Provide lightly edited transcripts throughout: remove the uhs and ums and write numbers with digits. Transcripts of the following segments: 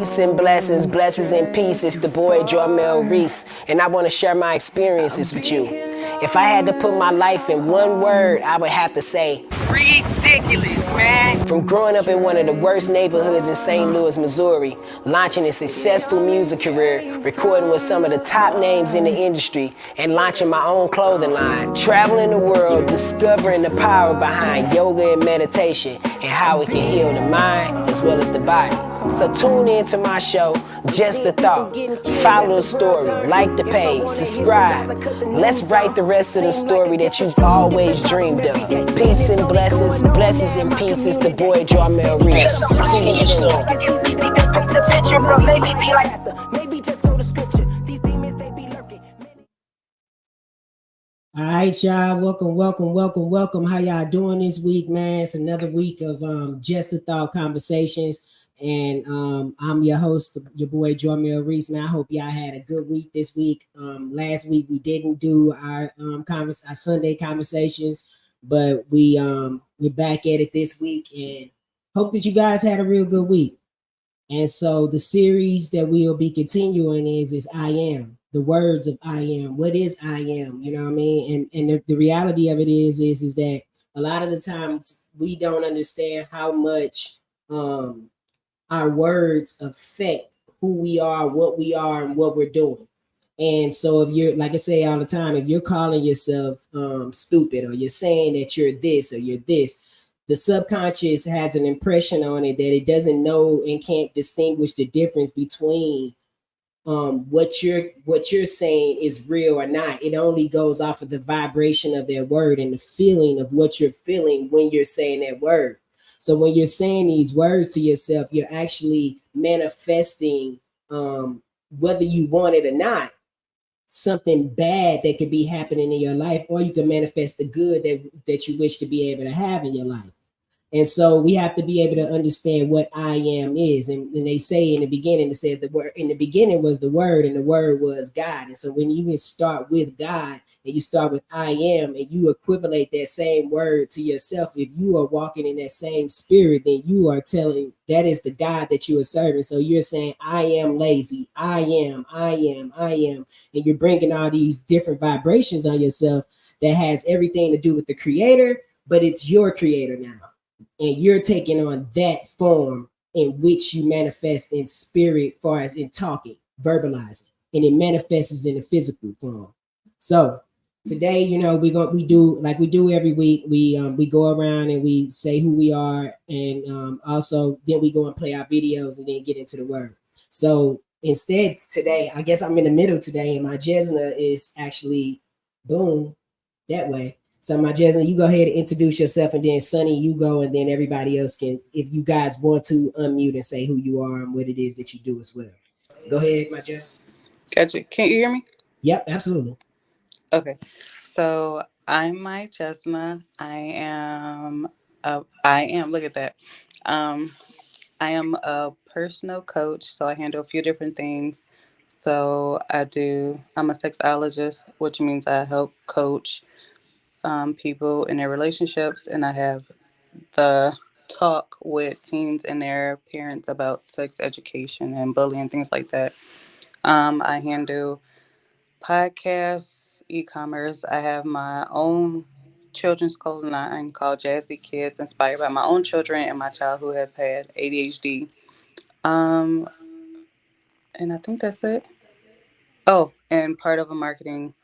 Peace and blessings, blessings and peace. It's the boy Jarmel Reese, and I want to share my experiences with you. If I had to put my life in one word, I would have to say ridiculous, man. From growing up in one of the worst neighborhoods in St. Louis, Missouri, launching a successful music career, recording with some of the top names in the industry, and launching my own clothing line, traveling the world, discovering the power behind yoga and meditation, and how it can heal the mind as well as the body. So tune in to my show, Just a Thought. Follow the story, like the page, subscribe. Let's write the rest of the story that you've always dreamed of. Peace and blessings, blessings and peace. It's the boy Jarmel Reese. See you soon. The picture from maybe be like maybe just go to scripture. These demons they be lurking. All right, y'all. Welcome. How y'all doing this week, man? It's another week of Just a Thought Conversations. And I'm your host, your boy Jarmel Reese. Man, I hope y'all had a good week this week. Last week we didn't do our Sunday conversations, but we're back at it this week, and hope that you guys had a real good week. And so the series that we'll be continuing is I Am, the words of I Am. What is I Am? You know what I mean? And the reality of it is that a lot of the times we don't understand how much our words affect who we are, and what we're doing. And so if you're, like I say all the time, if you're calling yourself stupid, or you're saying that you're this or you're this, the subconscious has an impression on it that it doesn't know and can't distinguish the difference between what you're saying is real or not. It only goes off of the vibration of that word and the feeling of what you're feeling when you're saying that word. So when you're saying these words to yourself, you're actually manifesting, whether you want it or not, something bad that could be happening in your life, or you can manifest the good that you wish to be able to have in your life. And so we have to be able to understand what I am is. And they say in the beginning, it says the word in the beginning was the word, and the word was God. And so when you even start with God and you start with I am, and you equivalent that same word to yourself, if you are walking in that same spirit, then you are telling that is the God that you are serving. So you're saying, I am lazy. I am. And you're bringing all these different vibrations on yourself that has everything to do with the creator, but it's your creator now. And you're taking on that form in which you manifest in spirit, far as in talking, verbalizing, and it manifests in the physical form. So today, we do like we do every week. We go around and we say who we are, and also then we go and play our videos and then get into the word. So instead today, I guess I'm in the middle today, and my Jesna is actually boom that way. So my Jesna, you go ahead and introduce yourself, and then Sonny, you go, and then everybody else can, if you guys want to, unmute and say who you are and what it is that you do as well. Go ahead, my Jesna. Gotcha. Can you hear me? Yep, absolutely. Okay. So I'm my Chesna. I am, look at that. I am a personal coach, so I handle a few different things. So I'm a sexologist, which means I help coach people in their relationships, and I have the talk with teens and their parents about sex education and bullying, things like that. I handle podcasts, e-commerce. I have my own children's clothing line called Jazzy Kids, inspired by my own children and my child who has had ADHD. Um, and I think that's it. Oh, and part of a marketing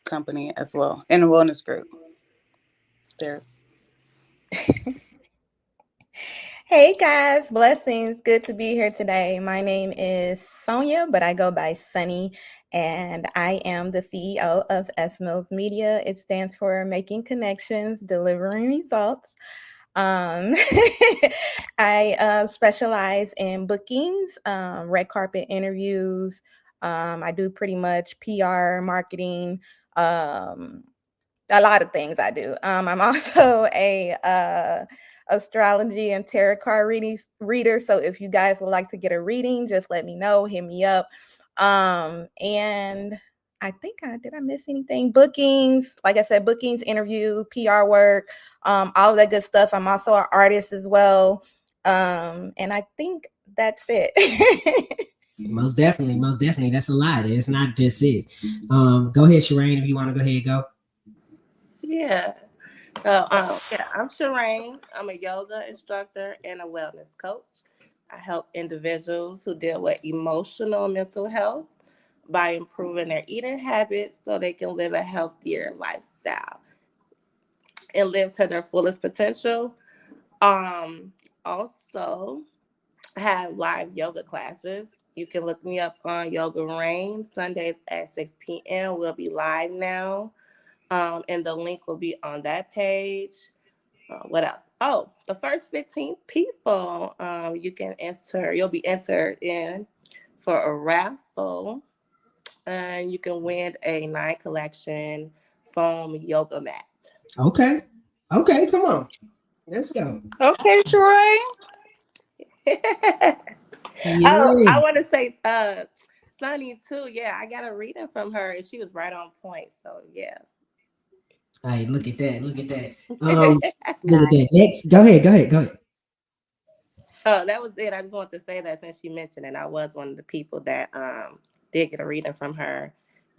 company as well, and a wellness group. There. Hey guys, blessings. Good to be here today. My name is Sonia, but I go by Sunny, and I am the CEO of S Mills Media. It stands for Making Connections, Delivering Results. I specialize in bookings, red carpet interviews. I do pretty much PR, marketing, a lot of things I do. I'm also a astrology and tarot card reader. So if you guys would like to get a reading, just let me know. Hit me up. And I think did I miss anything? Bookings, like I said, bookings, interview, PR work, all of that good stuff. I'm also an artist as well. And I think that's it. Most definitely, most definitely. That's a lot. It's not just it. Go ahead, Shireen, if you want to go ahead, go. Yeah. Yeah, I'm Shireen. I'm a yoga instructor and a wellness coach. I help individuals who deal with emotional and mental health by improving their eating habits so they can live a healthier lifestyle and live to their fullest potential. Also, I have live yoga classes. You can look me up on Yoga Rain Sundays at 6 p.m. We'll be live now. And the link will be on that page. What else? Oh, the first 15 people you can enter, you'll be entered in for a raffle, and you can win a Nine Collection foam yoga mat. Okay. Okay, come on. Let's go. Okay, Sheree. Oh, I Yes. want to say, Sunny too. Yeah, I got a reading from her, and she was right on point. So yeah. Hey, look at that. Look at that. Look at that. Nice. Next. Go ahead. Go ahead. Go ahead. Oh, that was it. I just wanted to say that since she mentioned it, I was one of the people that did get a reading from her,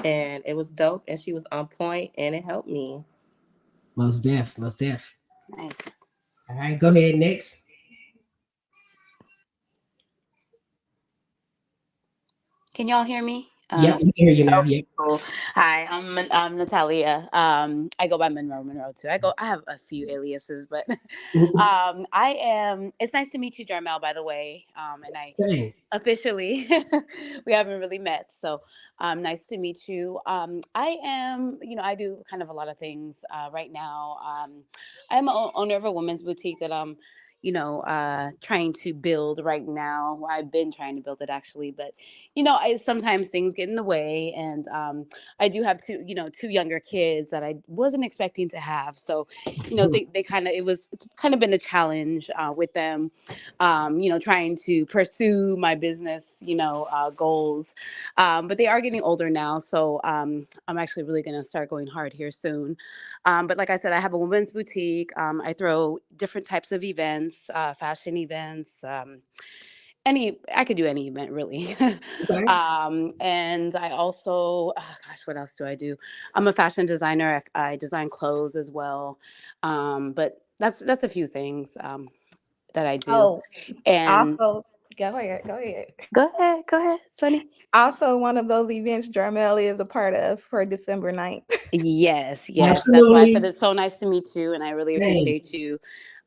and it was dope, and she was on point, and it helped me. Most deaf. Most deaf. Nice. All right. Go ahead. Next. Can y'all hear me? Yep. We can hear you now. Okay, Yep. cool. Hi, I'm Natalia. I go by Monroe too. I have a few aliases, but I am. It's nice to meet you, Jarmel. By the way, and I Same. officially we haven't really met, so nice to meet you. I am. I do kind of a lot of things right now. I'm an owner of a women's boutique that I'm trying to build right now. I've been trying to build it actually, but I sometimes things get in the way, and I do have two younger kids that I wasn't expecting to have. So, they kind of it's kind of been a challenge with them, trying to pursue my business, goals. But they are getting older now, so I'm actually really going to start going hard here soon. But like I said, I have a women's boutique. I throw different types of events, fashion events. I could do any event really. Okay. And I also, oh gosh, what else do I do? I'm a fashion designer. I design clothes as well. But that's a few things that I do. Oh, And also, go ahead. Go ahead. go ahead, Sunny. Also, one of those events Jarmel is a part of for December 9th. Yes, yes. That's why I said Absolutely. it's so nice to meet you, and I really Same. appreciate you.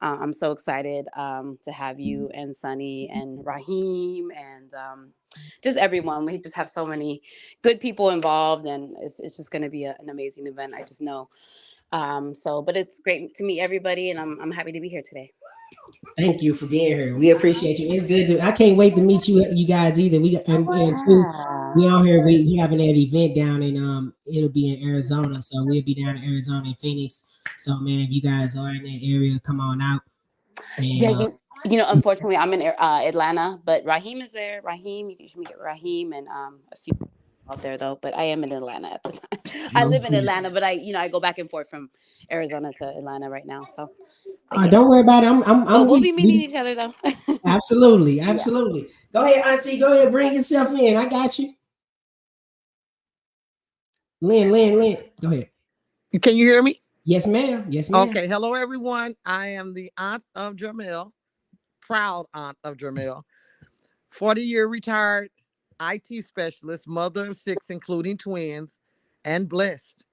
I'm so excited to have you and Sunny and Raheem and just everyone. We just have so many good people involved, and it's just going to be an amazing event. I just know. But it's great to meet everybody, and I'm happy to be here today. Thank you for being here. We appreciate you. It's good to. I can't wait to meet you guys either. We and two. We on here. We having that event down in it'll be in Arizona. So we'll be down in Arizona and Phoenix. So man, if you guys are in that area, come on out. Yeah, And unfortunately, I'm in Atlanta, but Raheem is there. Raheem, you should meet Raheem and a few out there though. But I am in Atlanta at the time. I most live in definitely. Atlanta, but I go back and forth from Arizona to Atlanta right now. So, but yeah, Don't worry about it. but I'm we'll with be you. We meeting just, each other though. absolutely, Yeah. absolutely. Go ahead, Auntie. Go ahead, bring yourself in. I got you. Lynn. Go ahead. Can you hear me? Yes, ma'am. Yes, ma'am. Okay. Hello, everyone. I am the aunt of Jamel, proud aunt of Jamel, 40-year retired IT specialist, mother of six, including twins, and blessed.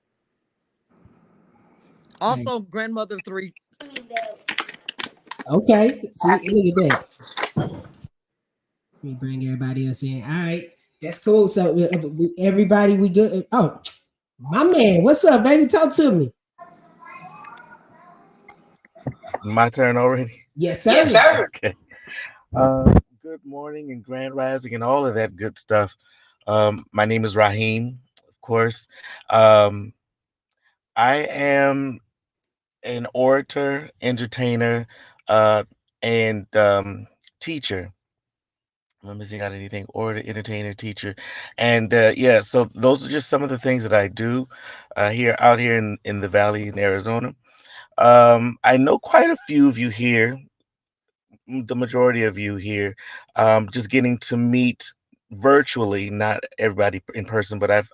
Hey, Also, grandmother of three. okay. See, look at that. Let me bring everybody else in. All right, that's cool. So everybody, we good. Oh, my man, what's up, baby? Talk to me. My turn already? Yes, Yes, sir. sir. Okay. Good morning and grand rising and all of that good stuff. My name is Raheem, of course. Um, I am an orator, entertainer, uh, and teacher. Let me see, got anything? Orator, entertainer, teacher, and yeah. So those are just some of the things that I do here out here in the valley in Arizona. I know quite a few of you here the majority of you here. Just getting to meet virtually, not everybody in person, but I've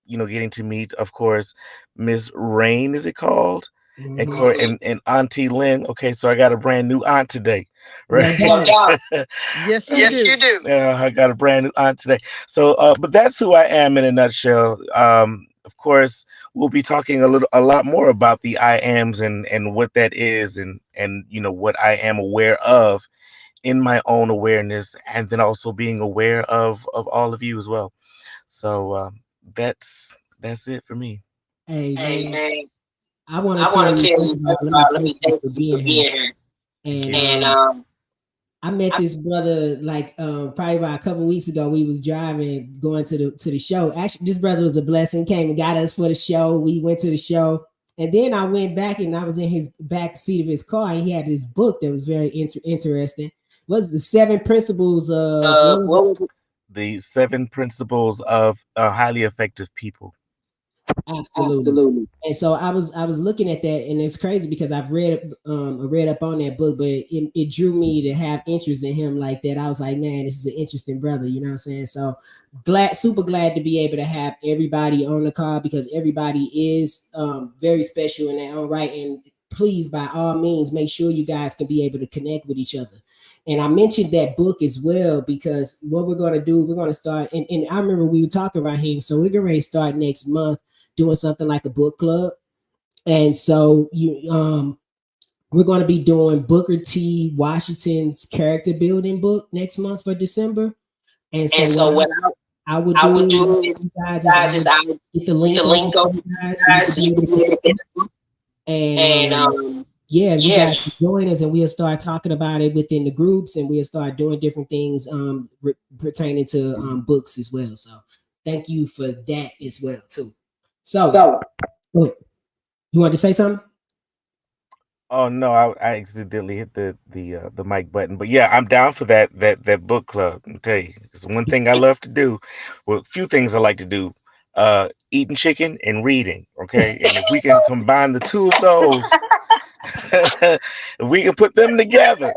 getting to meet, of course, Miss Rain, is it called? And Mhm. and Auntie Lynn. Okay, so I got a brand new aunt today, right? No No doubt. doubt. Yes, you Yes, do. you do. I got a brand new aunt today. So, but that's who I am in a nutshell. Of course, we'll be talking a lot more about the I ams and what that is, and what I am aware of in my own awareness, and then also being aware of all of you as well. So that's it for me. Hey Hey man, man, I want I to tell want to you tell first you of all, first of let me all, let thank me you thank for you for being here. being here. Thank And you. And I met I, this brother like probably about a couple weeks ago. We was driving, going to the show. Actually, this brother was a blessing. Came and got us for the show. We went to the show, and then I went back and I was in his back seat of his car. And he had this book that was very interesting. Was the seven principles of what was it? what was it? The seven principles of highly effective people. Absolutely. Absolutely. And so I was looking at that, and it's crazy because I've read up on that book, but it drew me to have interest in him like that. I was like, man, this is an interesting brother, you know what I'm saying? So super glad to be able to have everybody on the call because everybody is very special in their own right. And please, by all means, make sure you guys can be able to connect with each other. And I mentioned that book as well because what we're going to do, we're going to start. And I remember we were talking about him, so we're going to start next month doing something like a book club. And so we're going to be doing Booker T. Washington's character building book next month for December. And so And what so what I would I do would is do is, you guys is I guys, is would I would get the get the link over link to over you to you guys so you guys can so be you able can to be get able to the get book. it. And And yeah, you yeah, guys can join us and we'll start talking about it within the groups and we'll start doing different things pertaining to books as well. So thank you for that as well too. So so you want to say something? oh no, I accidentally hit the mic button. But yeah, I'm down for that book club. I tell you, it's one thing I love to do. Well, a few things I like to do. Eating chicken and reading. Okay, and if we can combine the two of those, if we can put them together,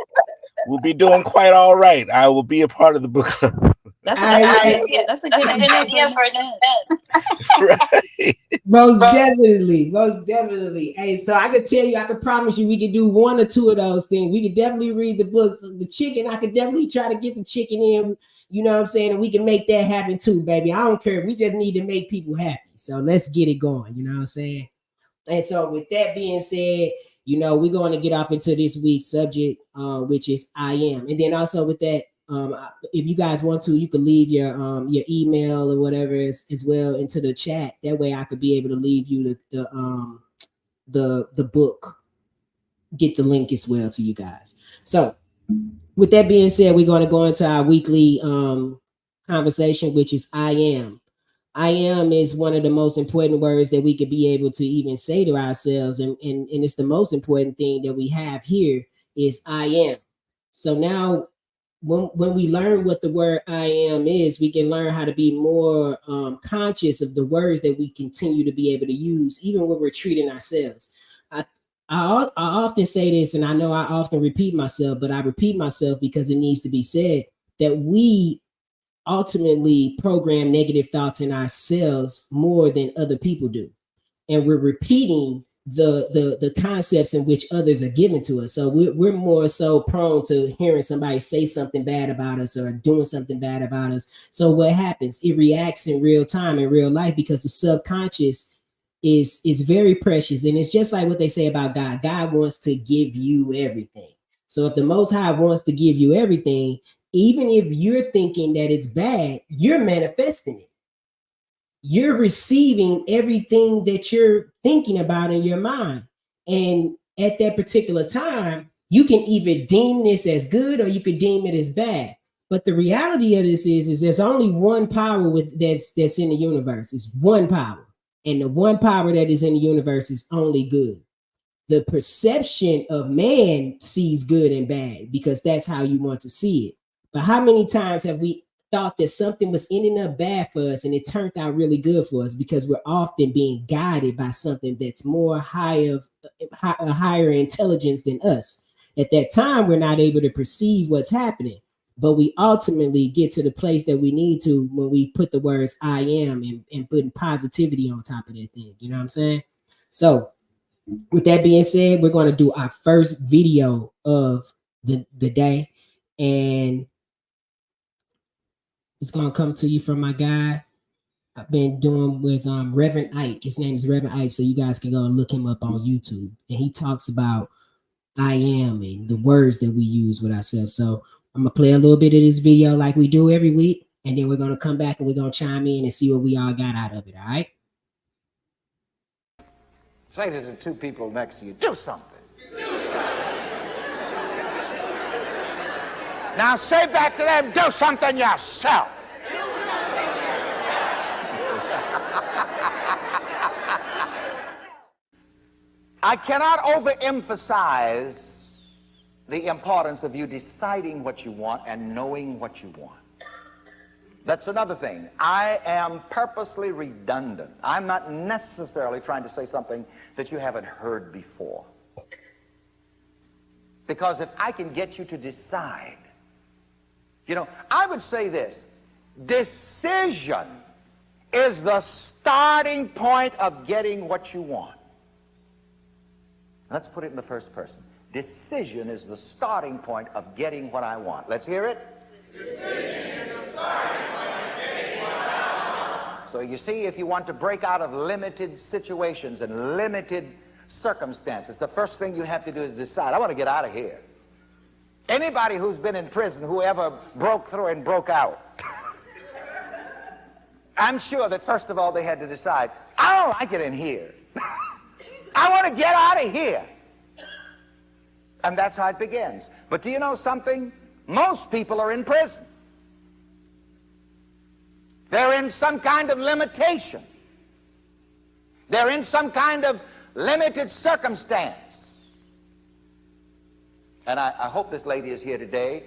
we'll be doing quite all right. I will be a part of the book club. That's a good I idea. That's a That's good a good idea for idea an for an event. event. Right. most definitely, most definitely. Hey, so I could tell you, I could promise you, we could do one or two of those things. We could definitely read the books. The chicken, I could definitely try to get the chicken in. You know what I'm saying? And we can make that happen too, baby. I don't care. We just need to make people happy. So let's get it going. You know what I'm saying? And so, with that being said, we're going to get off into this week's subject, which is I am. And then also with that, if you guys want to, you can leave your email or whatever as well into the chat. That way, I could be able to leave you the book, get the link as well to you guys. So, with that being said, we're going to go into our weekly conversation, which is I am. I am is one of the most important words that we could be able to even say to ourselves. And it's the most important thing that we have here is I am. So now when we learn what the word I am is, we can learn how to be more conscious of the words that we continue to be able to use, even when we're treating ourselves. I, I often say this, and I know I often repeat myself, but I repeat myself because it needs to be said that we ultimately program negative thoughts in ourselves more than other people do, and we're repeating the concepts in which others are given to us. So we're more so prone to hearing somebody say something bad about us or doing something bad about us. So what happens? It reacts in real time in real life because the subconscious is very precious, and it's just like what they say about God. God wants to give you everything. So if the Most High wants to give you everything, even if you're thinking that it's bad, you're manifesting it. You're receiving everything that you're thinking about in your mind. And at that particular time, you can either deem this as good or you could deem it as bad. But the reality of this is there's only one power that's in the universe. It's one power. And the one power that is in the universe is only good. The perception of man sees good and bad because that's how you want to see it. But how many times have we thought that something was ending up bad for us and it turned out really good for us because we're often being guided by something that's more a higher intelligence than us. At that time, we're not able to perceive what's happening, but we ultimately get to the place that we need to when we put the words I am and putting positivity on top of that thing. You know what I'm saying? So with that being said, we're going to do our first video of the day, and it's going to come to you from my guy I've been doing with Reverend Ike. His name is Reverend Ike, so you guys can go and look him up on YouTube. And he talks about I am and the words that we use with ourselves. So I'm gonna play a little bit of this video like we do every week, and then we're gonna come back and we're gonna chime in and see what we all got out of it. All right. Say to the two people next to you, do something. Now say back to them, do something yourself. I cannot overemphasize the importance of you deciding what you want and knowing what you want. That's another thing. I am purposely redundant. I'm not necessarily trying to say something that you haven't heard before. Because if I can get you to decide, you know, I would say this: decision is the starting point of getting what you want. Let's put it in the first person. Decision is the starting point of getting what I want. Let's hear it. Decision is the starting point of getting what I want. So you see, if you want to break out of limited situations and limited circumstances, the first thing you have to do is decide, I want to get out of here. Anybody who's been in prison, who ever broke through and broke out, I'm sure that first of all they had to decide, I don't like it in here. I want to get out of here. And that's how it begins. But do you know something? Most people are in prison. They're in some kind of limitation. They're in some kind of limited circumstance. And I hope this lady is here today,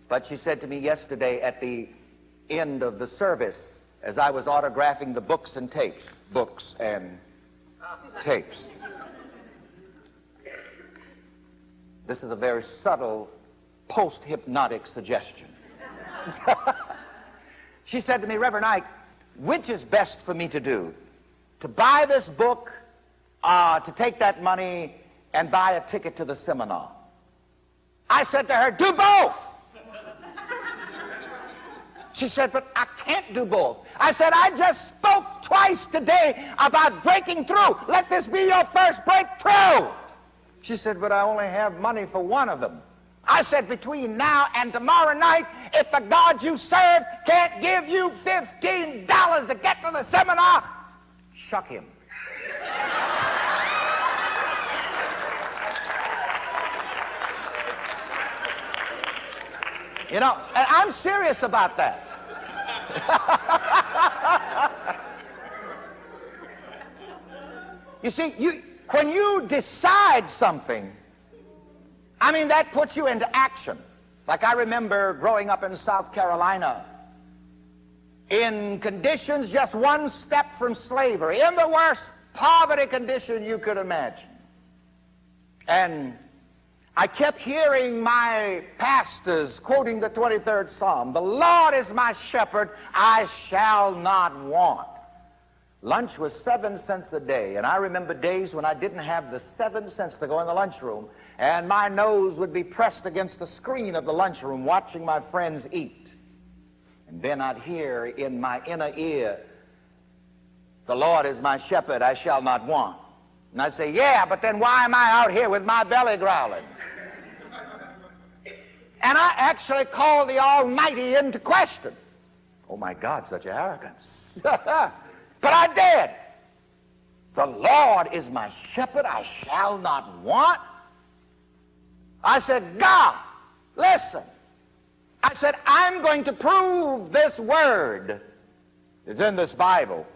but she said to me yesterday at the end of the service, as I was autographing the books and tapes, books and tapes. This is a very subtle post-hypnotic suggestion. She said to me, Reverend Ike, which is best for me to do? To buy this book, to take that money and buy a ticket to the seminar? I said to her, do both. She said, but I can't do both. I said, I just spoke twice today about breaking through. Let this be your first breakthrough. She said, but I only have money for one of them. I said, between now and tomorrow night, if the God you serve can't give you $15 to get to the seminar, shuck him. You know, and I'm serious about that. You see, when you decide something, I mean, that puts you into action. Like I remember growing up in South Carolina, in conditions just one step from slavery, in the worst poverty condition you could imagine. And I kept hearing my pastors quoting the 23rd Psalm, the Lord is my shepherd, I shall not want. Lunch was 7 cents a day, and I remember days when I didn't have the 7 cents to go in the lunchroom, and my nose would be pressed against the screen of the lunchroom watching my friends eat. And then I'd hear in my inner ear, the Lord is my shepherd, I shall not want. And I'd say, yeah, but then why am I out here with my belly growling? And I actually called the Almighty into question. Oh my God, such arrogance. But I did. The Lord is my shepherd, I shall not want. I said, God, listen. I said, I'm going to prove this word. It's in this Bible.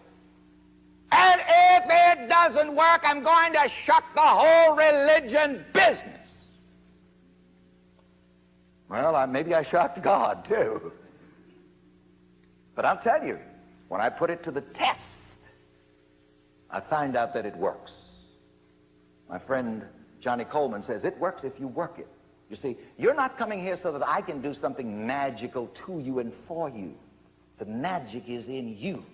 And if it doesn't work, I'm going to shut the whole religion business. Well, maybe I shocked God too. But I'll tell you, when I put it to the test, I find out that it works. My friend Johnny Coleman says, it works if you work it. You see, you're not coming here so that I can do something magical to you and for you. The magic is in you.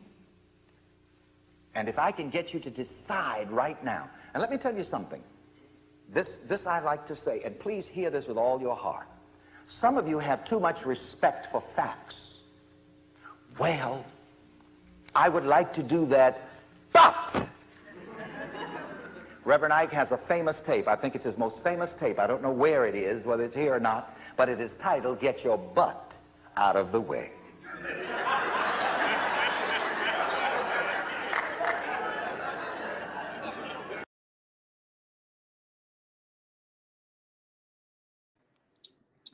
And if I can get you to decide right now, and let me tell you something. This I like to say, and please hear this with all your heart. Some of you have too much respect for facts. Well, I would like to do that, but Reverend Ike has a famous tape. I think it's his most famous tape. I don't know where it is, whether it's here or not, but it is titled, Get Your Butt Out of the Way.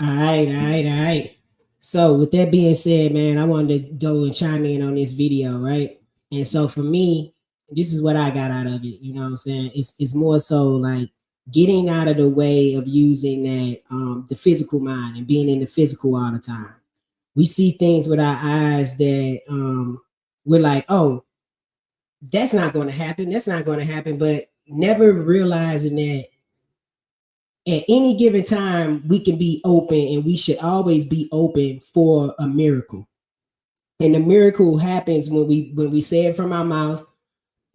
All right. So with that being said, man, I wanted to go and chime in on this video, right? And so for me, this is what I got out of it. You know what I'm saying? It's more so like getting out of the way of using that the physical mind and being in the physical all the time. We see things with our eyes that we're like, oh, that's not going to happen. That's not going to happen. But never realizing that at any given time, we can be open, and we should always be open for a miracle. And the miracle happens when we say it from our mouth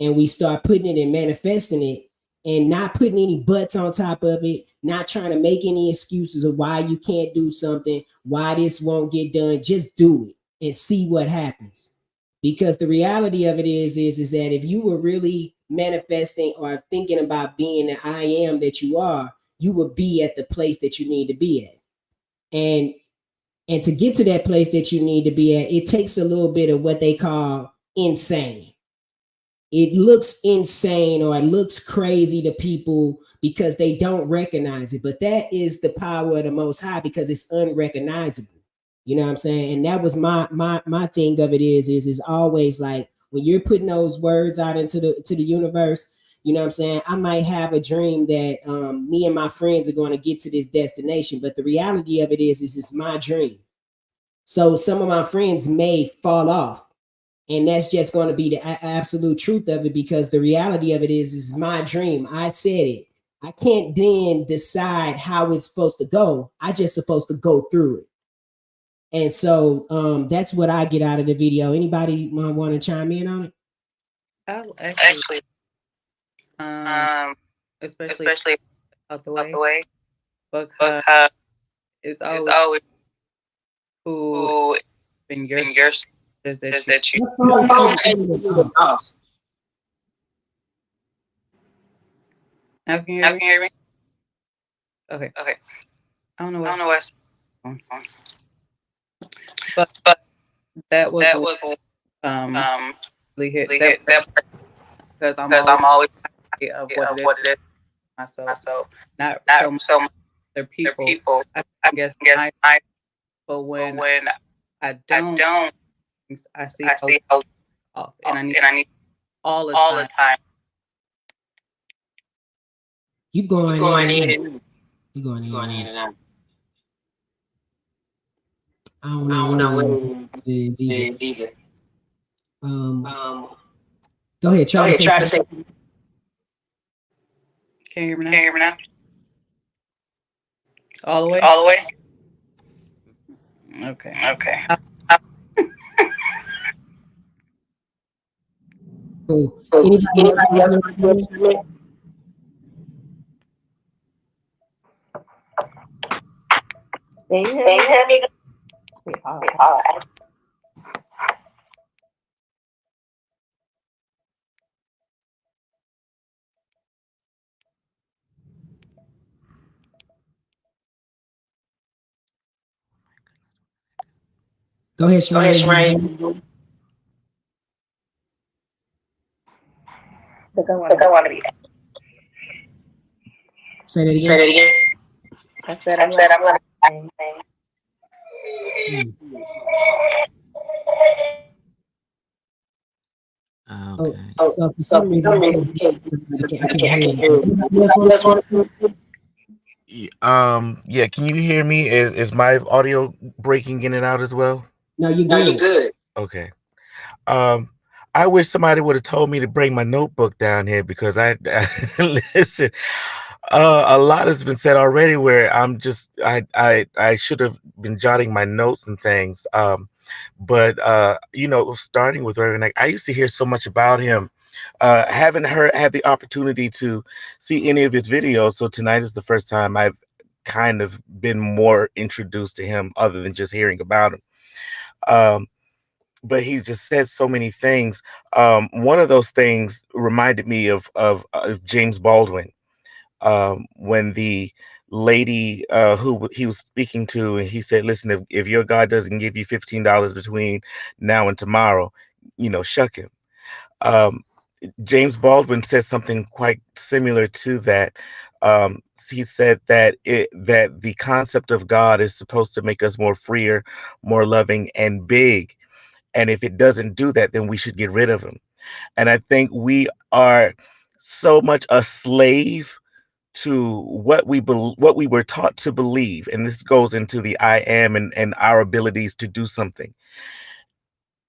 and we start putting it and manifesting it, and not putting any buts on top of it, not trying to make any excuses of why you can't do something, why this won't get done. Just do it and see what happens. Because the reality of it is that if you were really manifesting or thinking about being the I am that you are, you would be at the place that you need to be at. And to get to that place that you need to be at, it takes a little bit of what they call insane. It looks insane or it looks crazy to people because they don't recognize it. But that is the power of the Most High, because it's unrecognizable. You know what I'm saying? And that was my thing of it is always like, when you're putting those words out into the universe, you know what I'm saying? I might have a dream that me and my friends are going to get to this destination, but the reality of it is it's my dream. So some of my friends may fall off, and that's just going to be the absolute truth of it, because the reality of it is my dream. I said it. I can't then decide how it's supposed to go. I just supposed to go through it. And so that's what I get out of the video. Anybody want to chime in on it? I'll actually, especially out the way, because it's always who in your is that you. Now can you hear me? Okay. I don't know what's on. But that was really hit that because I'm always of what it is myself, not so much other people. I guess but when I don't, I see off, and I need all the time. You going in. You going in and out. I don't know what it is either. Go ahead. Try to say. Can you hear me now? All the way. Okay. Cool. Anybody else? Can you hear me? Go ahead, Shireen. I want to be. Say that again. I said I'm going to. Okay. So for some reason, I can hear you. Yeah, can you hear me? Is my audio breaking in and out as well? No, you're good. Okay. I wish somebody would have told me to bring my notebook down here, because I listen. A lot has been said already. Where I should have been jotting my notes and things. But starting with Reverend, I used to hear so much about him. Haven't had the opportunity to see any of his videos, so tonight is the first time I've kind of been more introduced to him, other than just hearing about him. Um, but he's just said so many things. One of those things reminded me of James Baldwin, when the lady he was speaking to, and he said, "Listen, if your God doesn't give you $15 between now and tomorrow, shuck him." Um, James Baldwin said something quite similar to that. He said that the concept of God is supposed to make us more freer, more loving, and big. And if it doesn't do that, then we should get rid of him. And I think we are so much a slave to what we were taught to believe, and this goes into the I am and our abilities to do something.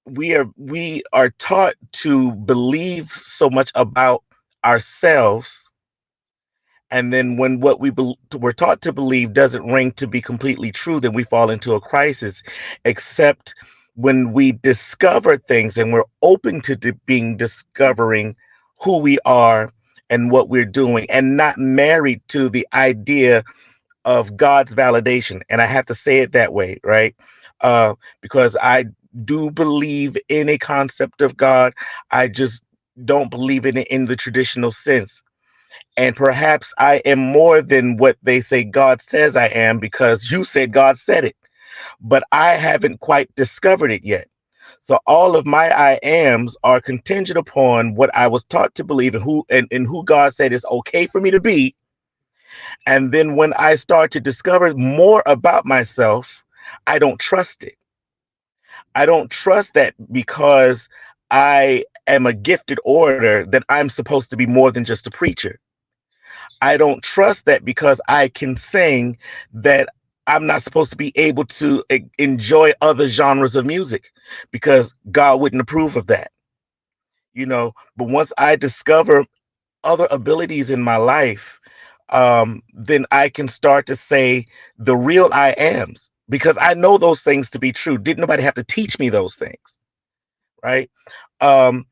We are taught to believe so much about ourselves, and then when what we're taught to believe doesn't ring to be completely true, then we fall into a crisis. Except when we discover things and we're open to being discovering who we are and what we're doing, and not married to the idea of God's validation. And I have to say it that way, right? Because I do believe in a concept of God. I just don't believe in it in the traditional sense. And perhaps I am more than what they say God says I am, because you said God said it, but I haven't quite discovered it yet. So all of my I ams are contingent upon what I was taught to believe, and who God said is okay for me to be. And then when I start to discover more about myself, I don't trust it. I don't trust that because I am a gifted orator, that I'm supposed to be more than just a preacher. I don't trust that because I can sing, that I'm not supposed to be able to enjoy other genres of music, because God wouldn't approve of that. But once I discover other abilities in my life, then I can start to say the real I ams, because I know those things to be true. Didn't nobody have to teach me those things, right? Um,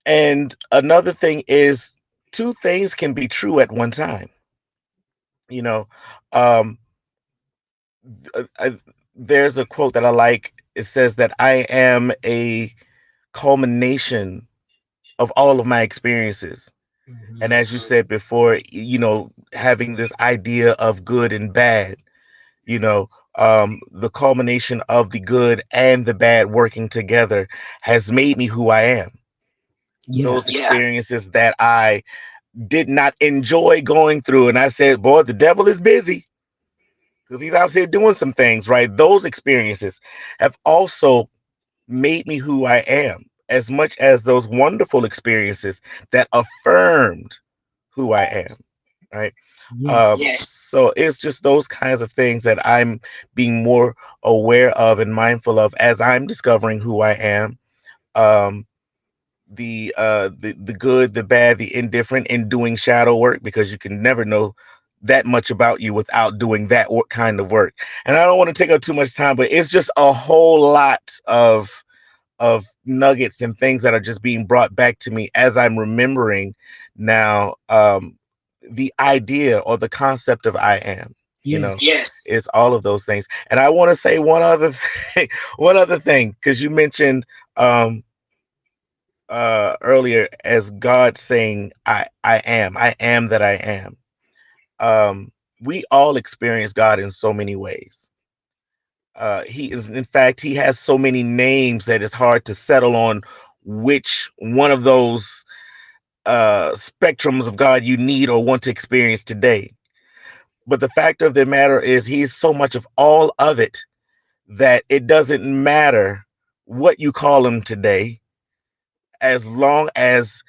and another thing is, two things can be true at one time. You know, um, I, there's a quote that I like. It says that I am a culmination of all of my experiences. And Mhm. as you said before, having this idea of good and bad, the culmination of the good and the bad working together has made me who I am. Yeah. Those experiences that I did not enjoy going through, and I said, boy, the devil is busy because he's out here doing some things, right? Those experiences have also made me who I am, as much as those wonderful experiences that affirmed who I am, right? Yes. So it's just those kinds of things that I'm being more aware of and mindful of as I'm discovering who I am. Um, the good, the bad, the indifferent, in doing shadow work, because you can never know that much about you without doing that kind of work. And I don't want to take up too much time, but it's just a whole lot of nuggets and things that are just being brought back to me as I'm remembering now, the idea or the concept of I am. You Yes. know, it's all of those things. And I want to say one other thing, one other thing, because you mentioned um, earlier, as God saying, I am that I am. We all experience God in so many ways. He is, in fact, he has so many names that it's hard to settle on which one of those spectrums of God you need or want to experience today. But the fact of the matter is, he's so much of all of it that it doesn't matter what you call him today, as long as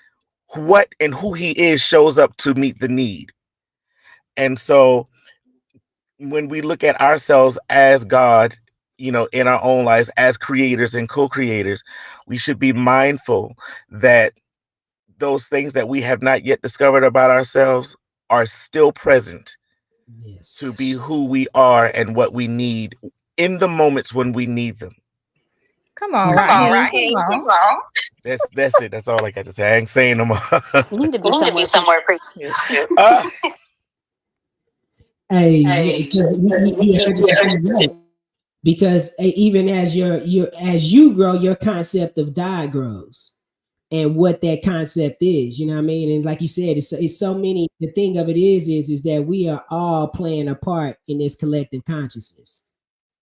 what and who he is shows up to meet the need. And so when we look at ourselves as God, in our own lives as creators and co-creators, we should be mindful that those things that we have not yet discovered about ourselves, are still present Yes. to be who we are and what we need in the moments when we need them. Come on, Come on, Raheem. Come Raheem. Come on. on. That's it. That's all I got to say. I ain't saying no more. You need to be You need to be somewhere somewhere preaching. preaching. uh, Hey, because you heard you say right. Because even as as you grow, your concept of God grows, and what that concept is. You know what I mean? And like you said, it's so many. The thing of it is that we are all playing a part in this collective consciousness.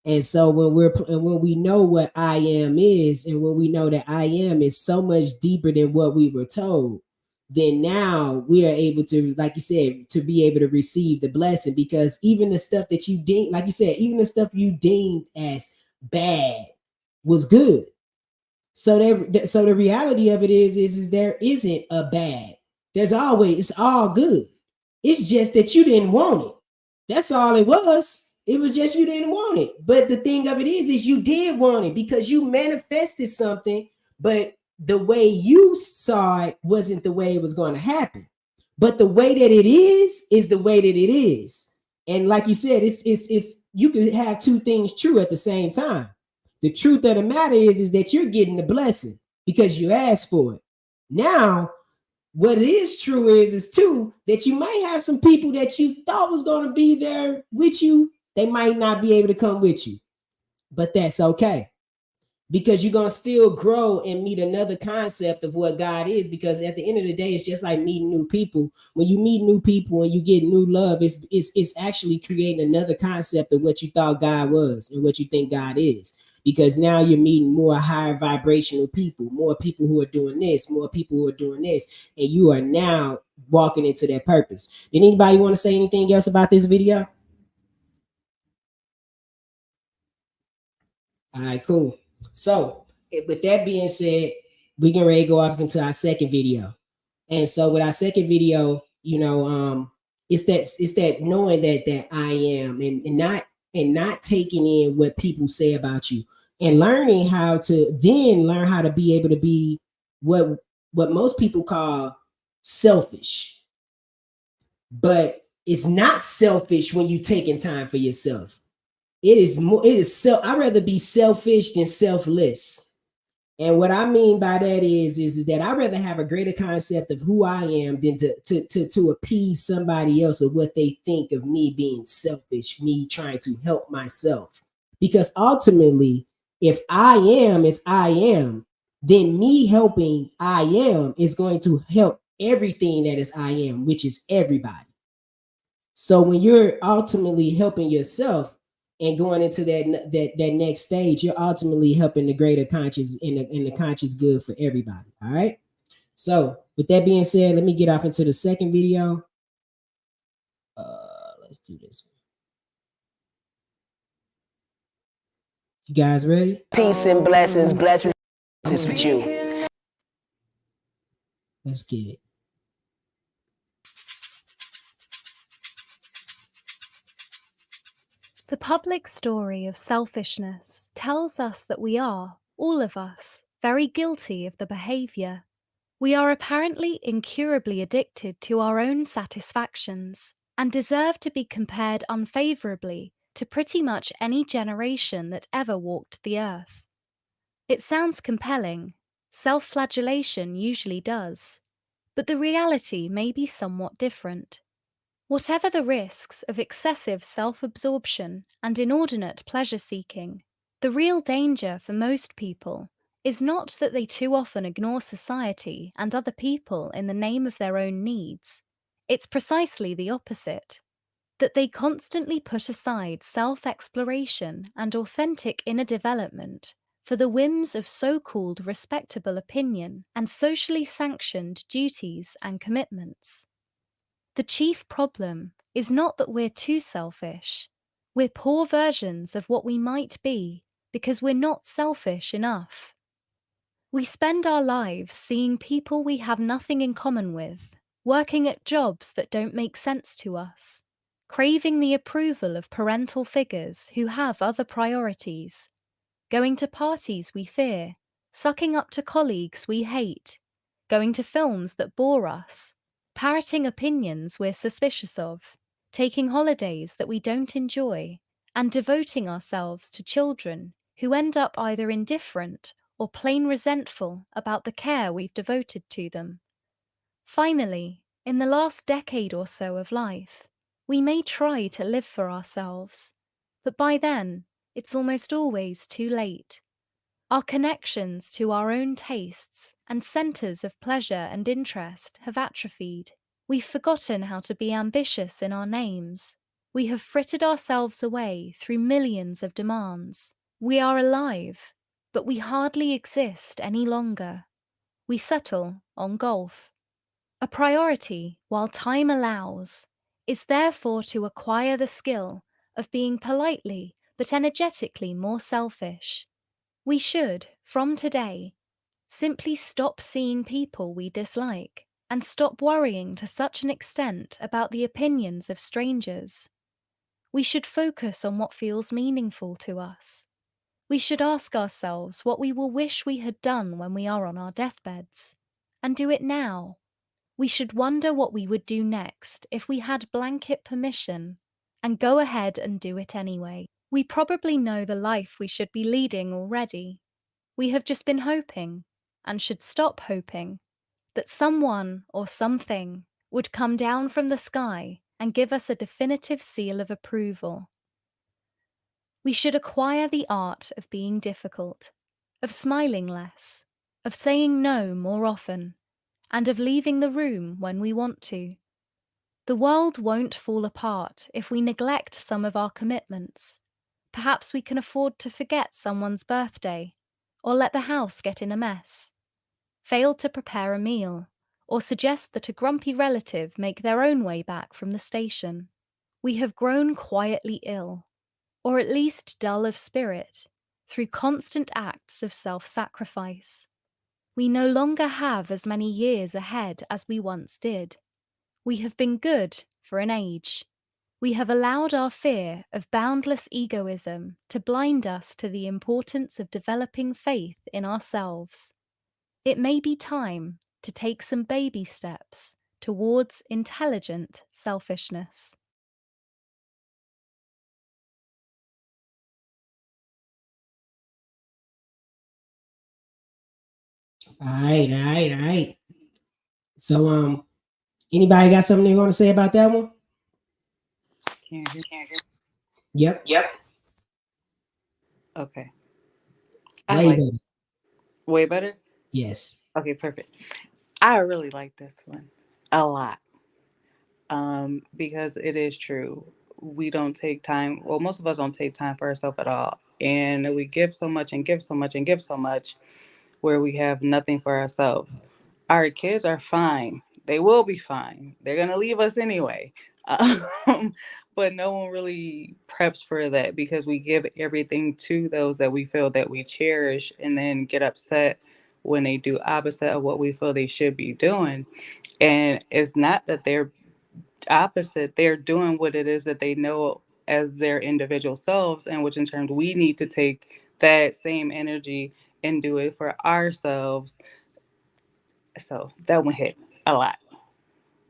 And so when we know what I am is, and when we know that I am is so much deeper than what we were told, then now we are able to, like you said, to be able to receive the blessing. Because even the stuff that you deemed, like you said, even the stuff you deemed as bad was good. So so the reality of it is there isn't a bad. There's always, it's all good. It's just that you didn't want it. That's all it was. It was just you didn't want it. But the thing of it is you did want it because you manifested something, but the way you saw it wasn't the way it was going to happen. But the way that it is the way that it is. And like you said, it's you can have two things true at the same time. The truth of the matter is that you're getting the blessing because you asked for it. Now, what is true is too that you might have some people that you thought was going to be there with you. They might not be able to come with you, but that's okay because you're going to still grow and meet another concept of what God is. Because at the end of the day, it's just like meeting new people. When you meet new people and you get new love, it's actually creating another concept of what you thought God was and what you think God is. Because now you're meeting more higher vibrational people, more people who are doing this, more people who are doing this, and you are now walking into that purpose. Did anybody want to say anything else about this video? All right, cool. So, with that being said, we can ready to go off into our second video. And so, with our second video, it's that knowing that I am, and not taking in what people say about you, and learning how to then learn how to be able to be what most people call selfish. But it's not selfish when you taking time for yourself. It is more, it is self. I'd rather be selfish than selfless. And what I mean by that is that I'd rather have a greater concept of who I am than to appease somebody else or what they think of me being selfish, me trying to help myself. Because ultimately, if I am as I am, then me helping I am is going to help everything that is I am, which is everybody. So when you're ultimately helping yourself and going into that next stage, you're ultimately helping the greater conscious and the conscious good for everybody. All right. So with that being said, let me get off into the second video. Let's do this one. You guys ready? Peace and blessings, blessings with you. Let's get it. The public story of selfishness tells us that we are, all of us, very guilty of the behavior. We are apparently incurably addicted to our own satisfactions and deserve to be compared unfavorably to pretty much any generation that ever walked the earth. It sounds compelling. Self-flagellation usually does. But the reality may be somewhat different. Whatever the risks of excessive self-absorption and inordinate pleasure-seeking, the real danger for most people is not that they too often ignore society and other people in the name of their own needs. It's precisely the opposite. That they constantly put aside self-exploration and authentic inner development for the whims of so-called respectable opinion and socially sanctioned duties and commitments. The chief problem is not that we're too selfish. We're poor versions of what we might be because we're not selfish enough. We spend our lives seeing people we have nothing in common with, working at jobs that don't make sense to us, craving the approval of parental figures who have other priorities, going to parties we fear, sucking up to colleagues we hate, going to films that bore us, parroting opinions we're suspicious of, taking holidays that we don't enjoy, and devoting ourselves to children who end up either indifferent or plain resentful about the care we've devoted to them. Finally, in the last decade or so of life, we may try to live for ourselves, but by then, it's almost always too late. Our connections to our own tastes and centers of pleasure and interest have atrophied. We've forgotten how to be ambitious in our names. We have frittered ourselves away through millions of demands. We are alive, but we hardly exist any longer. We settle on golf. A priority, while time allows, is therefore to acquire the skill of being politely but energetically more selfish. We should, from today, simply stop seeing people we dislike and stop worrying to such an extent about the opinions of strangers. We should focus on what feels meaningful to us. We should ask ourselves what we will wish we had done when we are on our deathbeds, and do it now. We should wonder what we would do next if we had blanket permission, and go ahead and do it anyway. We probably know the life we should be leading already. We have just been hoping, and should stop hoping, that someone or something would come down from the sky and give us a definitive seal of approval. We should acquire the art of being difficult, of smiling less, of saying no more often, and of leaving the room when we want to. The world won't fall apart if we neglect some of our commitments. Perhaps we can afford to forget someone's birthday, or let the house get in a mess, fail to prepare a meal, or suggest that a grumpy relative make their own way back from the station. We have grown quietly ill, or at least dull of spirit, through constant acts of self-sacrifice. We no longer have as many years ahead as we once did. We have been good for an age. We have allowed our fear of boundless egoism to blind us to the importance of developing faith in ourselves. It may be time to take some baby steps towards intelligent selfishness. All right. So, anybody got something they want to say about that one? Can you hear me? Yep. Okay. I Way like better. way better. Yes. Okay, perfect. I really like this one a lot. Because it is true. We don't take time. Well, most of us don't take time for ourselves at all, and we give so much and give so much and give so much, where we have nothing for ourselves. Our kids are fine. They will be fine. They're gonna leave us anyway. Um, but no one really preps for that because we give everything to those that we feel that we cherish, and then get upset when they do opposite of what we feel they should be doing. And it's not that they're opposite. They're doing what it is that they know as their individual selves, and which in turn we need to take that same energy and do it for ourselves. So that one hit a lot.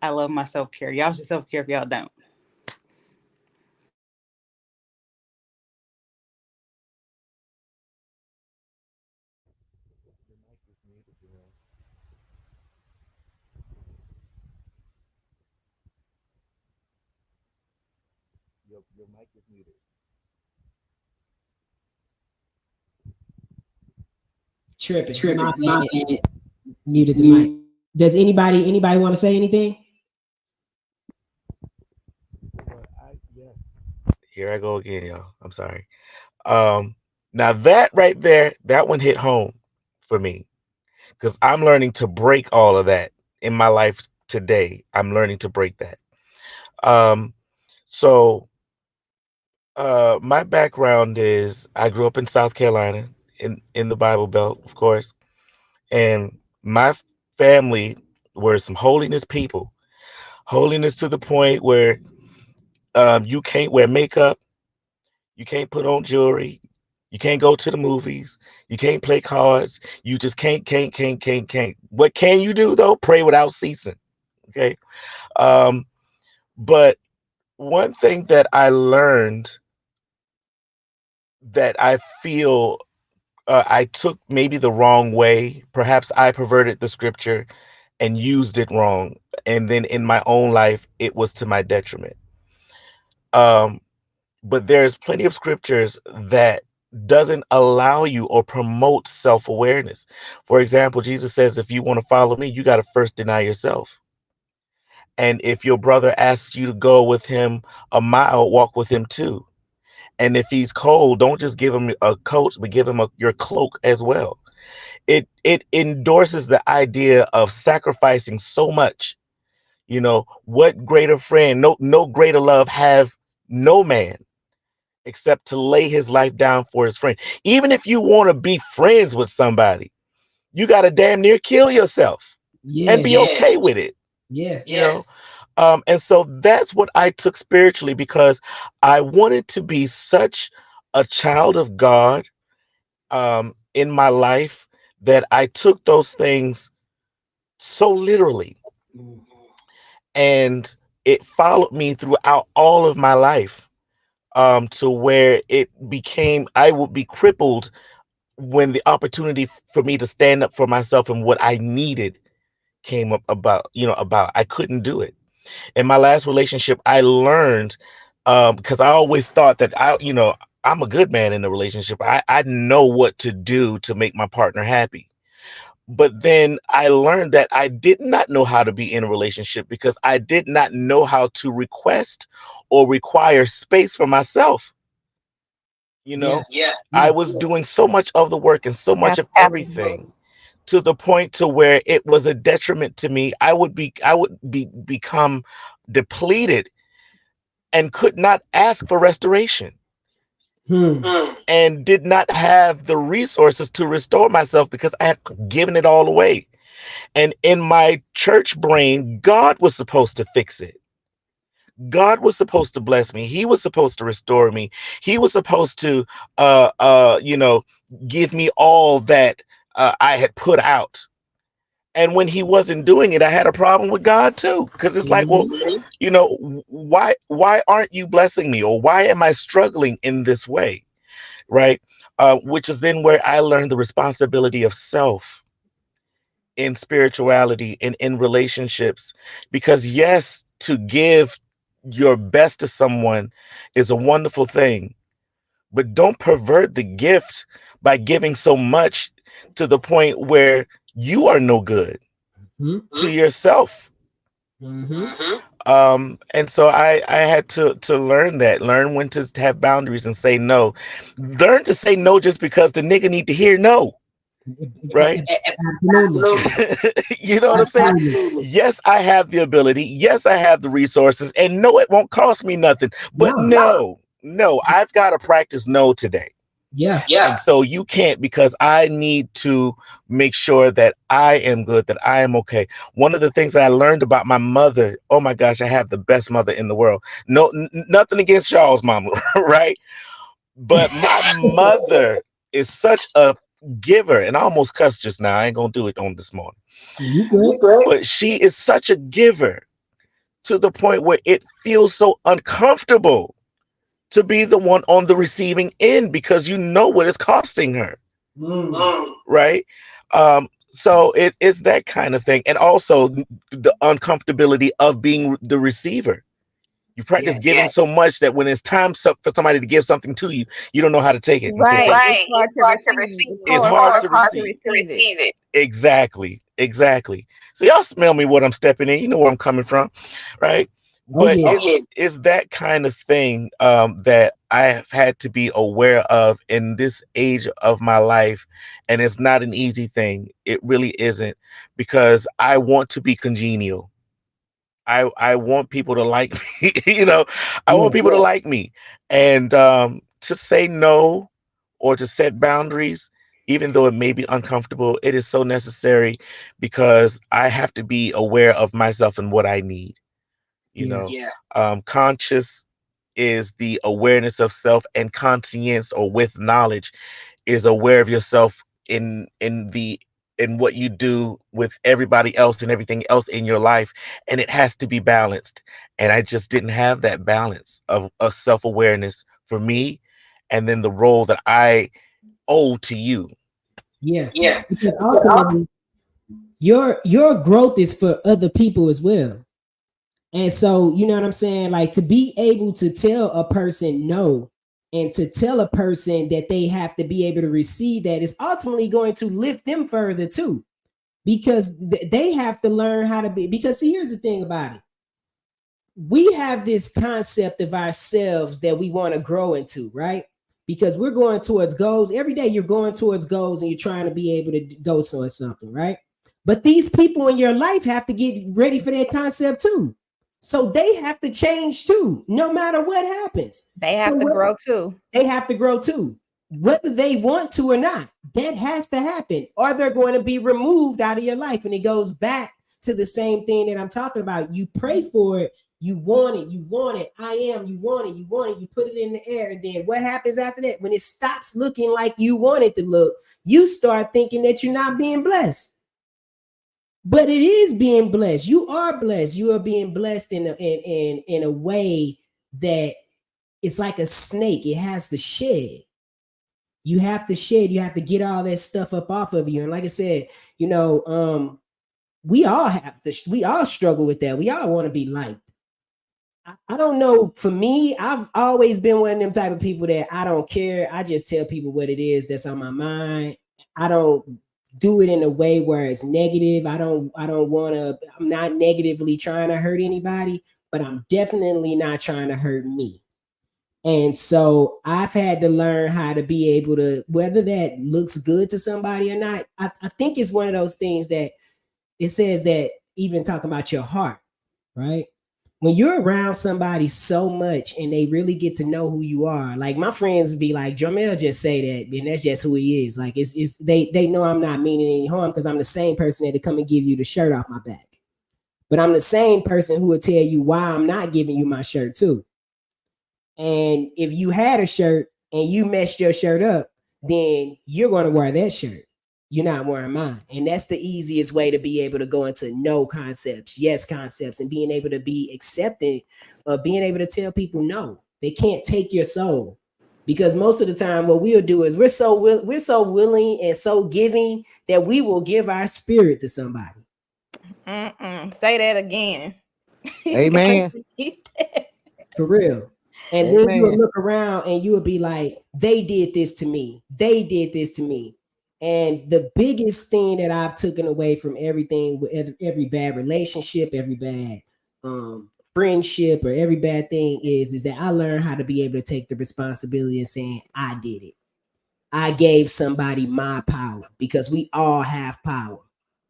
I love my self care. Y'all should self care if y'all don't. Your mic is muted. Tripping. My Tripping. My bad. bad. Muted the mic. Mute. Does anybody want to say anything? Yes. Here I go again, y'all. I'm sorry. Um, Now that right there, that one hit home for me because I'm learning to break all of that in my life today. I'm learning to break that. Um, so my background is I grew up in South Carolina in the Bible Belt, of course, and my family were some holiness people. Holiness to the point where you can't wear makeup, you can't put on jewelry, you can't go to the movies, you can't play cards, you just can't. What can you do though? Pray without ceasing. Okay. Um, but one thing that I learned that I feel I took maybe the wrong way. Perhaps I perverted the scripture and used it wrong. And then in my own life, it was to my detriment. Um, but there's plenty of scriptures that doesn't allow you or promote self-awareness. For example, Jesus says, if you want to follow me, you got to first deny yourself. And if your brother asks you to go with him a mile, walk with him too. And if he's cold, don't just give him a coat, but give him your cloak as well. It endorses the idea of sacrificing so much. What greater friend, no greater love have no man except to lay his life down for his friend. Even if you want to be friends with somebody, you got to damn near kill yourself and Yeah, be okay with it. yeah. You know, and so that's what I took spiritually because I wanted to be such a child of God in my life that I took those things so literally, Mm. and it followed me throughout all of my life, to where it became I would be crippled when the opportunity for me to stand up for myself and what I needed came up about I couldn't do it. In my last relationship, I learned, because I always thought that I'm a good man in a relationship. I know what to do to make my partner happy. But then I learned that I did not know how to be in a relationship because I did not know how to request or require space for myself. Yeah. I Mm. was doing so much of the work and so much of everything to the point to where it was a detriment to me. I would become depleted and could not ask for restoration Hmm. and did not have the resources to restore myself because I had given it all away. And in my church brain, God was supposed to fix it. God was supposed to bless me. He was supposed to restore me. He was supposed to, uh, uh, you know, give me all that I had put out. And when he wasn't doing it, I had a problem with God too, because it's like, well, Mhm. why aren't you blessing me, or why am I struggling in this way, right? Which is then where I learned the responsibility of self in spirituality and in relationships. Because yes, to give your best to someone is a wonderful thing, but don't pervert the gift by giving so much to the point where you are no good Mhm. to yourself. Mhm. And so I had to learn when to have boundaries and say no. Learn to say no just because the nigga need to hear no, right? Absolutely. You know what I'm saying? Absolutely. Yes, I have the ability. Yes, I have the resources, and no, it won't cost me nothing. But No. no, I've got to practice no today. Yeah. And so you can't, because I need to make sure that I am good, that I am okay. One of the things that I learned about my mother, oh my gosh, I have the best mother in the world. No, nothing against Charles' mama, right? But my mother is such a giver, and I almost cussed just now. I ain't gonna do it on this morning. You good? But she is such a giver to the point where it feels so uncomfortable to be the one on the receiving end because you know what it's costing her, Mm. right? So it's that kind of thing, and also the uncomfortability of being the receiver. You practice Yes. giving so much that when it's time for somebody to give something to you, you don't know how to take it and can't Right. take it. It's hard to receive. It's It's hard hard for to us to receive. receive it. Exactly. So y'all smell me what I'm stepping in. You know where I'm coming from, right? Oh But yeah. it's that kind of thing that I have had to be aware of in this age of my life, and it's not an easy thing. It really isn't, because I want to be congenial. I want people to like me. I want Yeah. people to like me, and to say no or to set boundaries, even though it may be uncomfortable, it is so necessary because I have to be aware of myself and what I need. You Yeah. know, conscious is the awareness of self, and conscience, or with knowledge, is aware of yourself in the in what you do with everybody else and everything else in your life, and it has to be balanced. And I just didn't have that balance of self-awareness for me, and then the role that I owe to you. Yeah, Yeah. because ultimately your growth is for other people as well. And so, you know what I'm saying? Like to be able to tell a person no and to tell a person that they have to be able to receive that is ultimately going to lift them further too. Because they have to learn how to be. Because see, here's the thing about it. We have this concept of ourselves that we want to grow into, right? Because we're going towards goals. Every day you're going towards goals and you're trying to be able to go towards something, right? But these people in your life have to get ready for that concept too. So they have to change too, no matter what happens. They So have to grow too. they have to grow too, whether they want to or not. That has to happen, or they're going to be removed out of your life. And it goes back to the same thing that I'm talking about. You pray for it, you want it, you want it. I am, you want it, you want it, you put it in the air. And then what happens after that? When it stops looking like you want it to look, you start thinking that you're not being blessed. But it is being blessed. You are blessed. You are being blessed in a way that it's like a snake. It has to shed. You have to shed. You have to get all that stuff up off of you. And like I said, we all have to. We all struggle with that. We all want to be liked. I don't know. For me, I've always been one of them type of people that I don't care. I just tell people what it is that's on my mind. I don't do it in a way where it's negative. I don't want to. I'm not negatively trying to hurt anybody, but I'm definitely not trying to hurt me. And so I've had to learn how to be able to, whether that looks good to somebody or not. I think it's one of those things that it says that even talking about your heart, right? When you're around somebody so much and they really get to know who you are, like my friends be like, Jamel just say that, and that's just who he is. Like it's they know I'm not meaning any harm because I'm the same person that'll come and give you the shirt off my back. But I'm the same person who will tell you why I'm not giving you my shirt too. And if you had a shirt and you messed your shirt up, then you're going to wear that shirt. You're not wearing mine. And that's the easiest way to be able to go into no concepts, yes concepts, and being able to be accepted of being able to tell people no. They can't take your soul. Because most of the time what we'll do is we're so willing and so giving that we will give our spirit to somebody. Say that again. Amen. For real. And then you will Amen. look around and you will be like, they did this to me. They did this to me. And the biggest thing that I've taken away from everything, with every bad relationship, every bad friendship, or every bad thing is that I learned how to be able to take the responsibility and saying, I did it. I gave somebody my power because we all have power.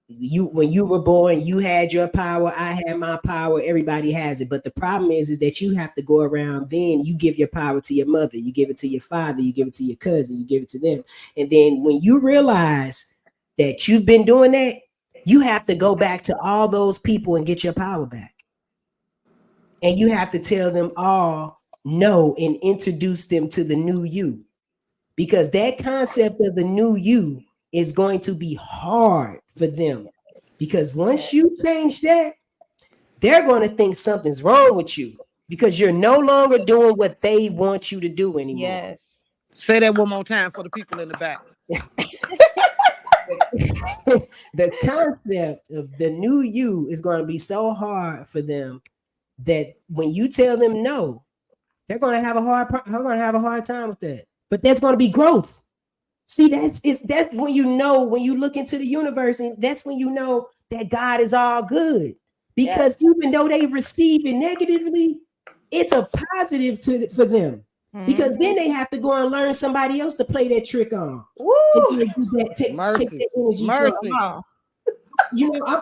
When you were born, you had your power, I had my power, everybody has it. But the problem is that you have to go around, then you give your power to your mother, you give it to your father, you give it to your cousin, you give it to them. And then when you realize that you've been doing that, you have to go back to all those people and get your power back. And you have to tell them all no and introduce them to the new you, because that concept of the new you is going to be hard for them, because once you change that, they're going to think something's wrong with you because you're no longer doing what they want you to do anymore. Yes. Say that one more time for the people in the back. The concept of the new you is going to be so hard for them that when you tell them no, they're going to have a hard time with that. But that's going to be growth. See, that's when when you look into the universe, and that's when you know that God is all good. Because even though they receive it negatively, it's a positive for them. Because then they have to go and learn somebody else to play that trick on. Woo! Take Mercy. the energy Mercy. from.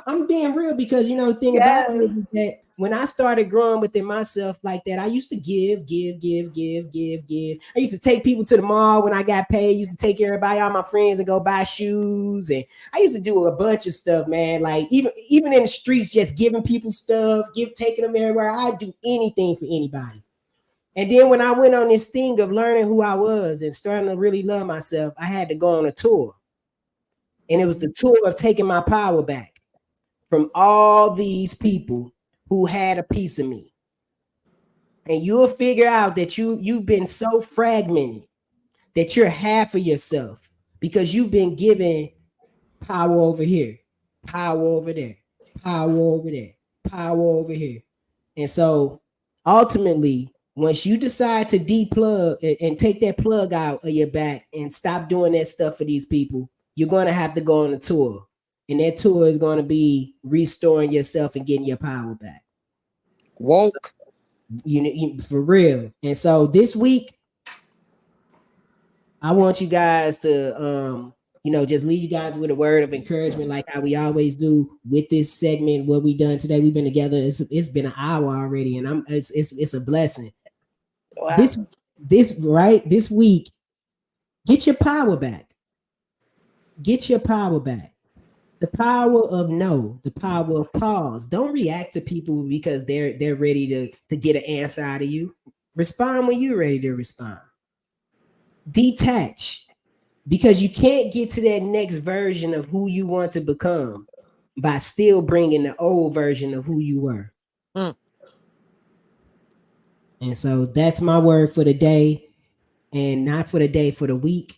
I'm being real, because the thing about it is that when I started growing within myself like that, I used to give. I used to take people to the mall when I got paid. I used to take everybody, all my friends, and go buy shoes. And I used to do a bunch of stuff, man. Like even in the streets, just giving people stuff, taking them everywhere. I'd do anything for anybody. And then when I went on this thing of learning who I was and starting to really love myself, I had to go on a tour. And it was the tour of taking my power back from all these people who had a piece of me. And you'll figure out that you've been so fragmented that you're half of yourself because you've been given power over here, power over there, power over there, power over here. And so ultimately, once you decide to deplug and take that plug out of your back and stop doing that stuff for these people, you're going to have to go on a tour. And that tour is going to be restoring yourself and getting your power back. So, Woke. for real. And so this week, I want you guys to just leave you guys with a word of encouragement, like how we always do with this segment. What we done today, we've been together. It's been an hour already, and it's a blessing. Wow. This week, get your power back. Get your power back. The power of no, the power of pause. Don't react to people because they're ready to get an answer out of you. Respond when you're ready to respond. Detach, because you can't get to that next version of who you want to become by still bringing the old version of who you were. Mm. And so that's my word for the day, and not for the day, for the week.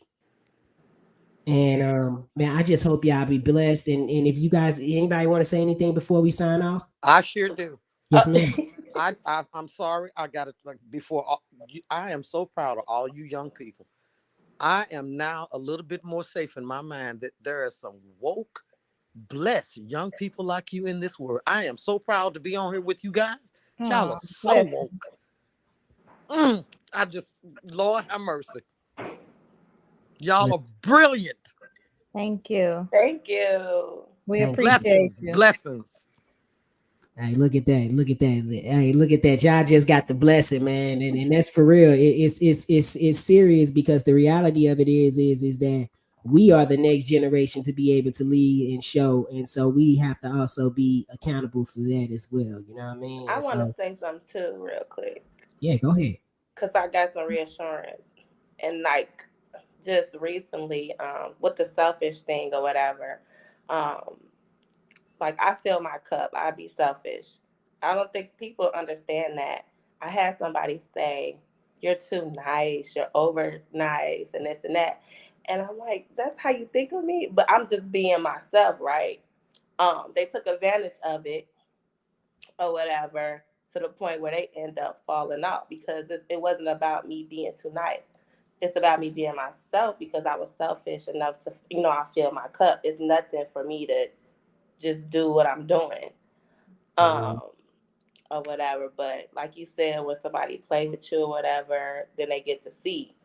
And man, I just hope y'all be blessed. And if you guys, anybody want to say anything before we sign off? I sure do. Yes, ma'am. I'm sorry. I got it. Like before, I am so proud of all you young people. I am now a little bit more safe in my mind that there are some woke, blessed young people like you in this world. I am so proud to be on here with you guys. Y'all are so Bless. woke. I just, Lord have mercy. Y'all are brilliant. Thank you. Thank you. We Thank you. appreciate Blessings, you. blessings. Hey, look at that! Look at that! Hey, look at that! Y'all just got the blessing, man, and that's for real. It's serious, because the reality of it is that we are the next generation to be able to lead and show, and so we have to also be accountable for that as well. You know what I mean? I And want to so, say something too, real quick, yeah, go ahead. because I got some reassurance. And like just recently, with the selfish thing or whatever, um, like I fill my cup, I be selfish. I don't think people understand that. I had somebody say, "You're too nice, you're over nice," and this and that. And I'm like, that's how you think of me? But I'm just being myself, right? They took advantage of it or whatever, to the point where they end up falling out because it wasn't about me being too nice. It's about me being myself because I was selfish enough to, I fill my cup. It's nothing for me to just do what I'm doing, Mhm. um, or whatever. But like you said, when somebody play with you or whatever, then they get to see,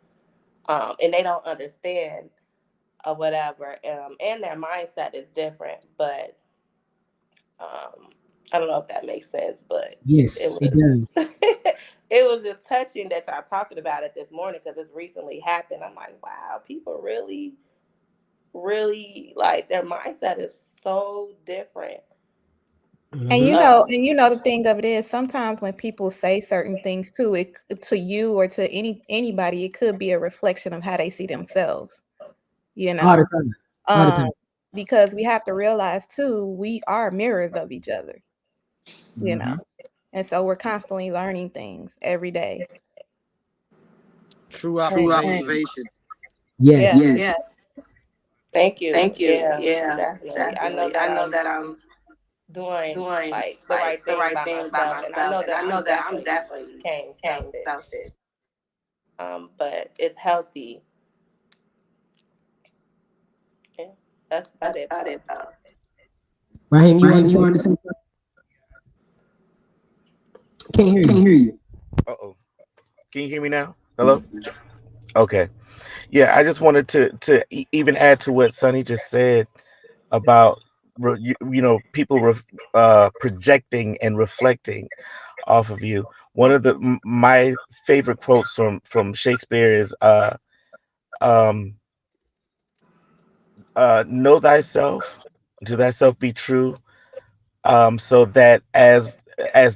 and they don't understand or whatever, and their mindset is different. But Um, I don't know if that makes sense, but it Yes, it was does. it was just touching that y'all talking about it this morning because it's recently happened. I'm like, wow, people really, really like their mindset is so different. And Hmm. the thing of it is, sometimes when people say certain things too, it to you or to anybody, it could be a reflection of how they see themselves. You All the know, time. All the um, time. because we have to realize too, we are mirrors of each other. You know, Hmm. and so we're constantly learning things every day. True And, observation. yeah, Yes. Yes. Thank you. Thank you. Yeah, Yeah, definitely. I know definitely. that I know I'm that I'm doing doing like the like right the thing right by thing by myself, and I myself, know and that I know I'm that I'm definitely definitely became became selfish. selfish. But it's healthy. Yeah, that's about That's it about though. it though. Raheem, you want to Raheem, you say wanted to say something? something? Can't hear Can't you. hear you. Uh-oh. Can you hear me now? Hello? Okay. Yeah, I just wanted to even add to what Sonny just said about people projecting and reflecting off of you. One of my favorite quotes from Shakespeare is um know thyself, to thyself be true, so that as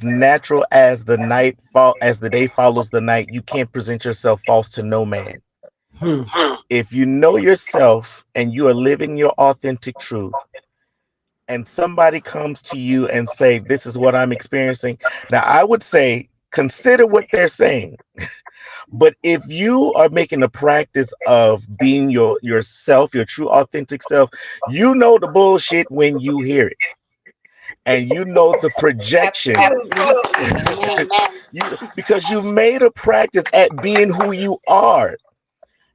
natural as the day follows the night, you can't present yourself false to no man. If you know yourself and you are living your authentic truth, and somebody comes to you and say, this is what I'm experiencing, now I would say consider what they're saying. But if you are making a practice of being yourself, your true authentic self, you know the bullshit when you hear it. And you know the projection. Because you made a practice at being who you are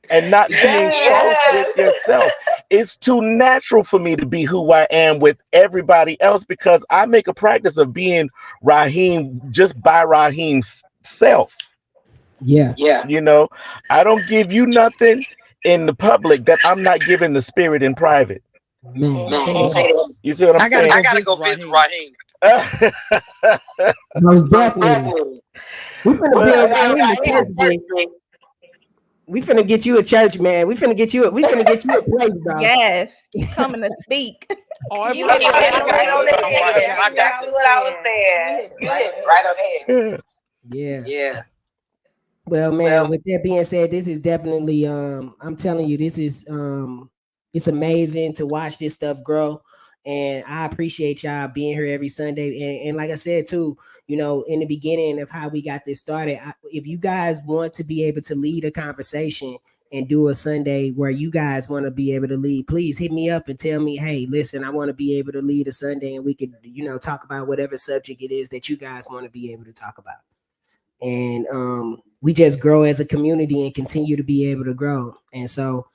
and not being false with yourself. It's too natural for me to be who I am with everybody else because I make a practice of being Raheem just by Raheem's self. Yeah. You know, I don't give you nothing in the public that I'm not giving the spirit in private. Man, say that. You see what I'm I gotta saying? go visit Raheem. Most definitely. We finna build Raheem a church, man. We finna get you a church, man. We finna get you a place, bro. Yes, you coming to speak. Oh, if You I hit it gotta right go on visit the him, head. I got That's you. what I was saying. You hit it right on the head. Yeah. Well, man, with that being said, this is definitely I'm telling you, this is it's amazing to watch this stuff grow. And I appreciate y'all being here every Sunday. And like I said too, in the beginning of how we got this started, if you guys want to be able to lead a conversation and do a Sunday where you guys want to be able to lead, please hit me up and tell me, hey, listen, I want to be able to lead a Sunday and we could, talk about whatever subject it is that you guys want to be able to talk about. And we just grow as a community and continue to be able to grow. And so,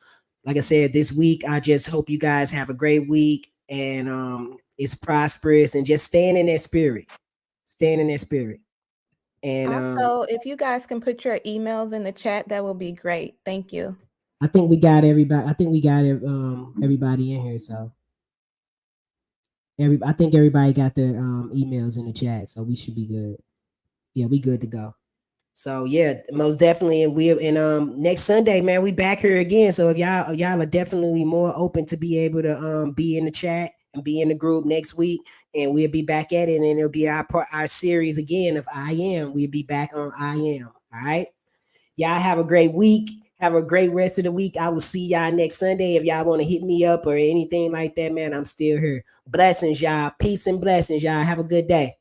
like I said, this week, I just hope you guys have a great week and it's prosperous and just staying in that spirit. Staying in that spirit. And Also, if you guys can put your emails in the chat, that will be great. Thank you. I think we got everybody. I think we got everybody in here. So I think everybody got their emails in the chat. So we should be good. Yeah, we good to go. So yeah, most definitely, and next Sunday, man, we back here again. So if y'all are definitely more open to be able to be in the chat and be in the group next week, and we'll be back at it, and it'll be our series again of I Am. We'll be back on I Am. All right, y'all have a great week. Have a great rest of the week. I will see y'all next Sunday. If y'all want to hit me up or anything like that, man, I'm still here. Blessings, y'all. Peace and blessings, y'all. Have a good day.